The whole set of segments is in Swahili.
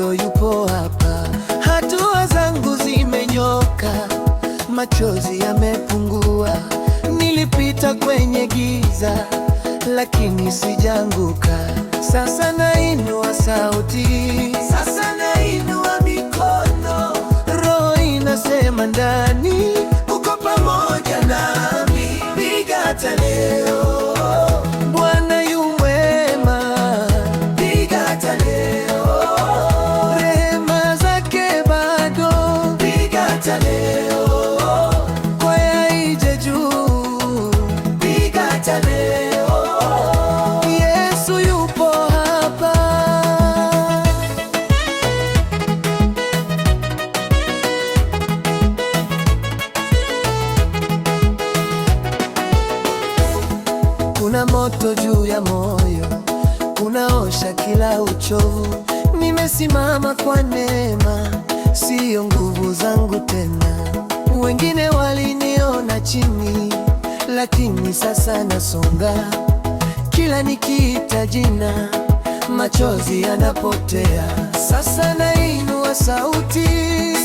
bado yupo hapa. Hatua zangu zimenyoka, machozi yamepungua. Nilipita kwenye giza, lakini sijaanguka. Sasa nainua sauti, sasa nainua mikono. Roho inasema ndani, uko pamoja nami. Piga hata leo, Bwana yu mwema. Piga hata leo, rehema zake bado. Piga hata leo, kwaya ije juu. Piga hata leo, Yesu yupo hapa. Kuna moto juu ya moyo, unaosha kila uchovu. Nimesimama kwa neema, siyo nguvu zangu tena. Wengine waliniona chini, lakini sasa nasonga. Kila nikiita jina, machozi yanapotea. Sasa nainua sauti,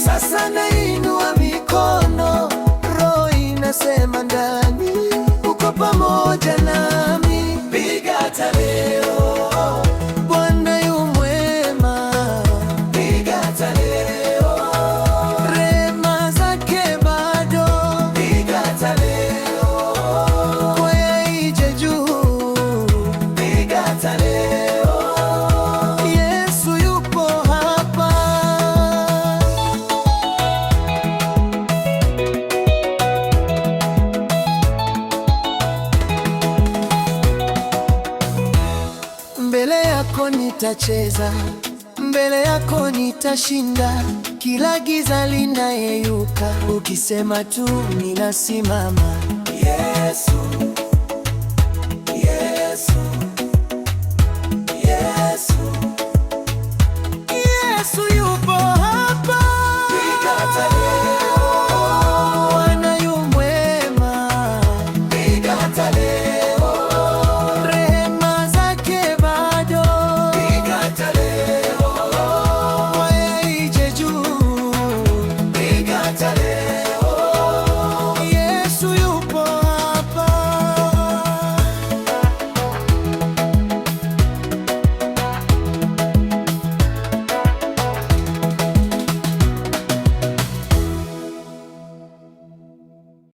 sasa nainua mikono. Roho inasema ndani, uko pamoja nami. Piga hata leo, Bwana yu mwema. Piga hata leo, rehema zake bado. Piga hata leo, kwaya ije juu. Piga hata leo, Yesu yupo hapa. Mbele yako nitacheza, mbele yako nitashinda. Kila giza linayeyuka, ukisema tu ninasimama. Yesu